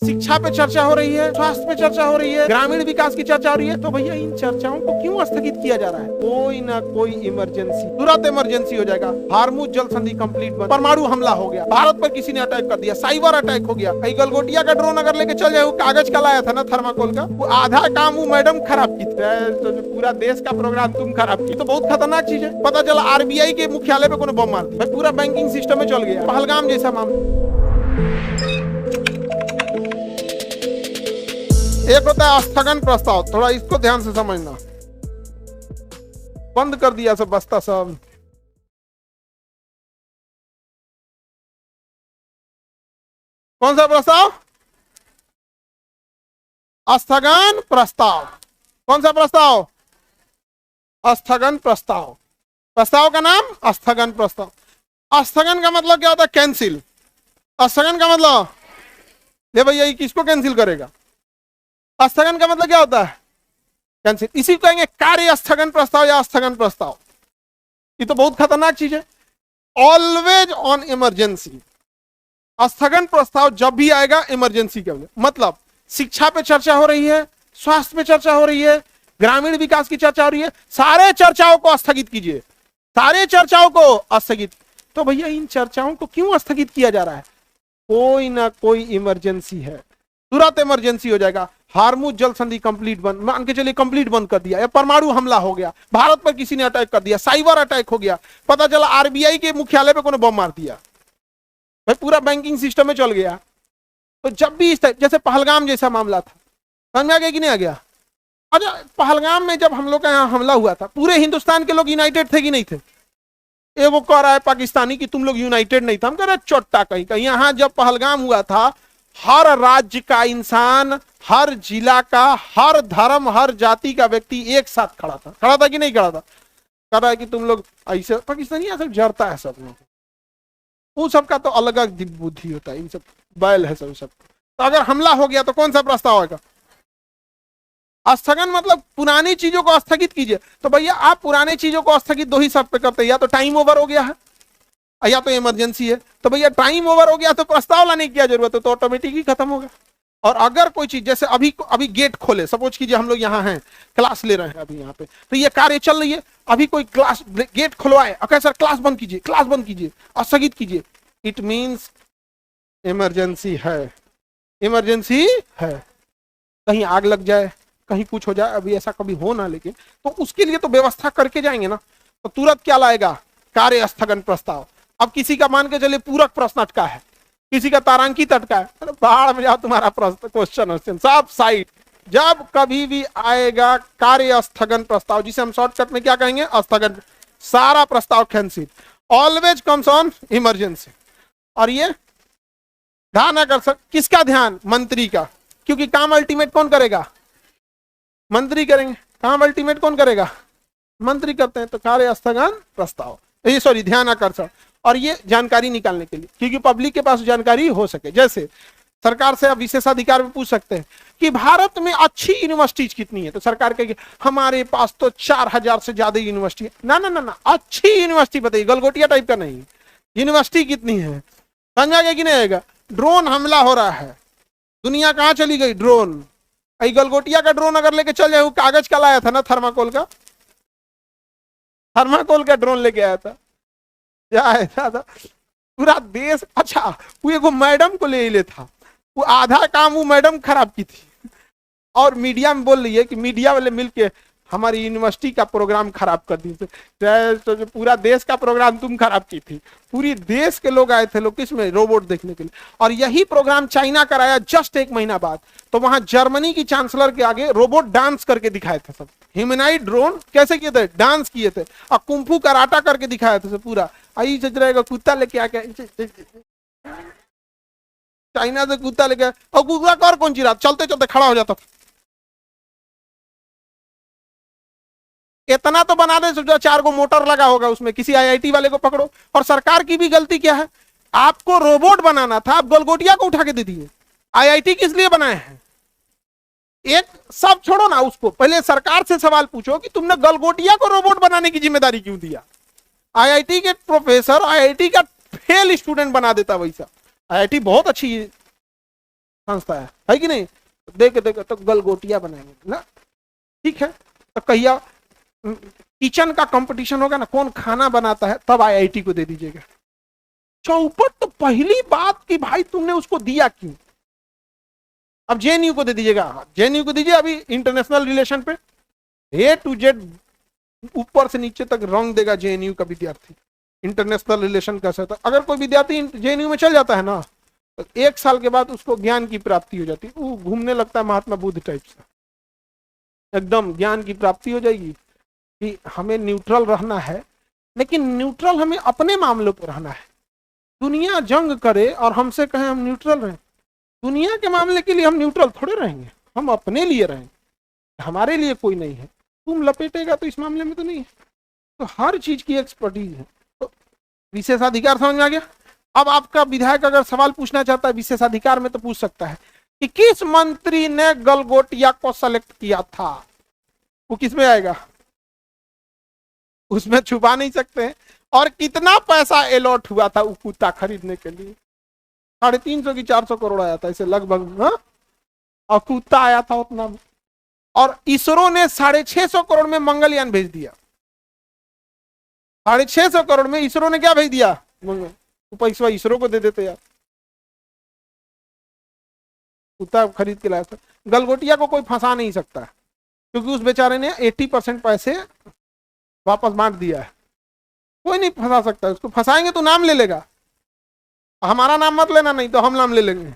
शिक्षा पे चर्चा हो रही है, स्वास्थ्य पे चर्चा हो रही है, ग्रामीण विकास की चर्चा हो रही है, तो भैया इन चर्चाओं को क्यों स्थगित किया जा रहा है? कोई ना कोई इमरजेंसी, तुरंत इमरजेंसी हो जाएगा। हार्मुज जल संधि कंप्लीट बंद, परमाणु हमला हो गया, भारत पर किसी ने अटैक कर दिया, साइबर अटैक हो गया, कहीं गलगोटिया का ड्रोन अगर लेके चल जाए, वो कागज का लाया था ना थर्माकोल का, वो आधा काम वो मैडम खराब की थी, तो पूरा देश का प्रोग्राम तुम खराब की, तो बहुत खतरनाक चीज है। पता चला आरबीआई के मुख्यालय पे कोनो बम मार दी, पूरा बैंकिंग सिस्टम में चल गया, पहलगाम जैसा मामला। एक होता है स्थगन प्रस्ताव, थोड़ा इसको ध्यान से समझना। बंद कर दिया सब बस्ता सब। कौन सा प्रस्ताव? स्थगन प्रस्ताव। कौन सा प्रस्ताव? स्थगन प्रस्ताव। प्रस्ताव का नाम स्थगन प्रस्ताव। स्थगन का मतलब क्या होता है? कैंसिल। स्थगन का मतलब, ले भैया ये किसको कैंसिल करेगा? स्थगन का मतलब क्या होता है? कैंसिल। इसी को कहेंगे कार्य स्थगन प्रस्ताव या स्थगन प्रस्ताव। ये तो बहुत खतरनाक चीज है। Always on emergency. स्थगन प्रस्ताव जब भी आएगा इमरजेंसी के लिए, मतलब शिक्षा पे चर्चा हो रही है, स्वास्थ्य पे चर्चा हो रही है, ग्रामीण विकास की चर्चा हो रही है, सारे चर्चाओं को स्थगित कीजिए, सारे चर्चाओं को स्थगित। तो भैया इन चर्चाओं को क्यों स्थगित किया जा रहा है? कोई ना कोई इमरजेंसी है, तुरंत इमरजेंसी हो जाएगा। हार्मुज जल संधि कंप्लीट बंद, मान के चलिए कंप्लीट बंद कर दिया, या परमाणु हमला हो गया, भारत पर किसी ने अटैक कर दिया, साइबर अटैक हो गया, पता चला आरबीआई के मुख्यालय पे कोनो बम मार दिया, भाई पूरा बैंकिंग सिस्टम में चल गया। तो जब भी इस जैसे पहलगाम जैसा मामला था, समझ में आ गया कि नहीं आ गया? अच्छा, पहलगाम में जब हम लोग का यहाँ हमला हुआ था, पूरे हिंदुस्तान के लोग यूनाइटेड थे कि नहीं थे? ये वो कह रहा है पाकिस्तानी कि तुम लोग यूनाइटेड नहीं था। हम कह रहे चोट्टा कहीं कहीं। यहाँ जब पहलगाम हुआ था, हर राज्य का इंसान, हर जिला का, हर धर्म, हर जाति का व्यक्ति एक साथ खड़ा था। खड़ा था कि नहीं खड़ा था? कह रहा है कि तुम लोग ऐसे, पाकिस्तानी सब जरता है सब लोग, वो सबका तो अलग अलग बुद्धि होता है, इन सब बैल है सब। तो अगर हमला हो गया तो कौन सा प्रस्ताव आएगा? स्थगन मतलब पुरानी चीजों को स्थगित कीजिए। तो भैया आप पुराने चीजों को स्थगित दो ही शर्त पे करते हैं, या तो टाइम ओवर हो गया है या तो इमरजेंसी है। तो भैया टाइम ओवर हो गया तो प्रस्ताव लाने की क्या जरूरत है, तो ऑटोमेटिक ही खत्म होगा। और अगर कोई चीज जैसे अभी गेट खोले, सपोज कीजिए हम लोग यहाँ हैं, क्लास ले रहे हैं अभी यहाँ पे, तो ये कार्य चल रही है, अभी कोई क्लास गेट खुलवाए, ओके सर क्लास बंद कीजिए, क्लास बंद कीजिए, स्थगित कीजिए, इट मीन्स इमरजेंसी है। इमरजेंसी है, कहीं आग लग जाए, कहीं कुछ हो जाए, अभी ऐसा कभी हो ना, लेकिन तो उसके लिए तो व्यवस्था करके जाएंगे ना। तो तुरंत क्या लाएगा? कार्य स्थगन प्रस्ताव। अब किसी का मान के चलिए पूरक प्रश्न अटका है, किसी का तारांकित अटका है, अरे बाहर में जाओ, तुम्हारा प्रश्न क्वेश्चन सब साइड। जब कभी भी आएगा कार्य स्थगन प्रस्ताव, जिसे हम शॉर्टकट में क्या कहेंगे? स्थगन, सारा प्रस्ताव cancel. Always comes on emergency. और ये ध्यान ना कर सक, किसका ध्यान? मंत्री का, क्योंकि काम अल्टीमेट कौन करेगा? मंत्री करेंगे। काम अल्टीमेट कौन करेगा? मंत्री करते हैं। तो कार्य स्थगन प्रस्ताव, ये सॉरी ध्यान आकर्षण। और ये जानकारी निकालने के लिए, क्योंकि पब्लिक के पास जानकारी हो सके। जैसे सरकार से आप विशेषाधिकार में पूछ सकते हैं कि भारत में अच्छी यूनिवर्सिटीज कितनी है, तो सरकार कहेगी हमारे पास तो 4000 से ज्यादा यूनिवर्सिटी है। ना ना ना ना, अच्छी यूनिवर्सिटी बताइए, गलगोटिया टाइप का नहीं। यूनिवर्सिटी कितनी है? समझ आ गया कि नहीं आएगा? ड्रोन हमला हो रहा है, दुनिया कहां चली गई? ड्रोन। गलगोटिया का ड्रोन अगर लेके चल जाए, वो कागज का लाया था ना थर्माकोल का, थर्माकोल का ड्रोन लेके आया था, था पूरा देश। अच्छा, वो एगो मैडम को ले था, वो आधा काम वो मैडम खराब की थी, और मीडिया में बोल रही है कि मीडिया वाले मिलके हमारी यूनिवर्सिटी का प्रोग्राम खराब कर दी। तो जो पूरा देश का प्रोग्राम तुम खराब की थी। पूरी देश के लोग आए थे, लोग किसमें? रोबोट देखने के लिए। और यही प्रोग्राम चाइना कराया जस्ट 1 महीना बाद। तो वहां जर्मनी की चांसलर के आगे रोबोट डांस करके दिखाए थे सब। ह्यूमनाइड ड्रोन कैसे किए थे? डांस किए थे, और कुंफू कराटा करके दिखाया था सब पूरा। आई चल रहेगा कुत्ता लेके आके, चाइना से कुत्ता लेके, और कुत्ता कर कौन सी रात चलते चलते खड़ा हो जाता था। इतना तो बना दे, जो 4 गो मोटर लगा होगा उसमें, किसी आईआईटी वाले को पकड़ो। और सरकार की भी गलती क्या है? आपको रोबोट बनाना था, आप गलगोटिया को उठा के दे दिए। आईआईटी किस लिए बनाए हैं? एक सब छोड़ो ना, उसको पहले सरकार से सवाल पूछो कि तुमने गलगोटिया को रोबोट बनाने की जिम्मेदारी क्यों दिया? आईआईटी के प्रोफेसर आईआईटी का फेल स्टूडेंट बना देता वैसा। आईआईटी बहुत अच्छी संस्था है कि नहीं? देख देख तो गलगोटिया बनाएंगे ना, ठीक है। तो कहिया किचन का कंपटीशन होगा ना, कौन खाना बनाता है, तब आईआईटी को दे दीजिएगा। चौपट तो पहली बात कि भाई तुमने उसको दिया क्यों? अब जेएनयू को दे दीजिएगा, जेएनयू को दीजिए। अभी इंटरनेशनल रिलेशन पे ए टू जेड ऊपर से नीचे तक रंग देगा जेएनयू का विद्यार्थी। इंटरनेशनल रिलेशन कैसा था, अगर कोई विद्यार्थी जेएनयू में चल जाता है ना, तो 1 साल के बाद उसको ज्ञान की प्राप्ति हो जाती है, वो घूमने लगता है महात्मा बुद्ध टाइप से, एकदम ज्ञान की प्राप्ति हो जाएगी कि हमें न्यूट्रल रहना है, लेकिन न्यूट्रल हमें अपने मामलों पर रहना है। दुनिया जंग करे और हमसे कहें हम न्यूट्रल रहें, दुनिया के मामले के लिए हम न्यूट्रल थोड़े रहेंगे, हम अपने लिए रहेंगे, हमारे लिए कोई नहीं है। तुम लपेटेगा तो इस मामले में तो नहीं है। तो हर चीज की एक्सपर्टीज है। तो विशेषाधिकार समझ में आ गया। अब आपका विधायक अगर सवाल पूछना चाहता है विशेषाधिकार में, तो पूछ सकता है कि किस मंत्री ने गलगोटिया को सेलेक्ट किया था। वो किस में आएगा, उसमें छुपा नहीं सकते। और कितना पैसा अलॉट हुआ था वो कुत्ता खरीदने के लिए, 350 की 400 करोड़ आया था इसे लगभग, हाँ? और कुत्ता आया था उतना। और इसरो ने 650 करोड़ में मंगलयान भेज दिया। 650 करोड़ में इसरो ने क्या भेज दिया, पैसा इसरो को दे देते यार। कुत्ता खरीद के लाया था। गलगोटिया को कोई फंसा नहीं सकता क्योंकि उस बेचारे ने 80% पैसे वापस बांट दिया है। कोई नहीं फंसा सकता उसको। फंसाएंगे तो नाम ले लेगा, हमारा नाम मत लेना, नहीं तो हम नाम ले लेंगे।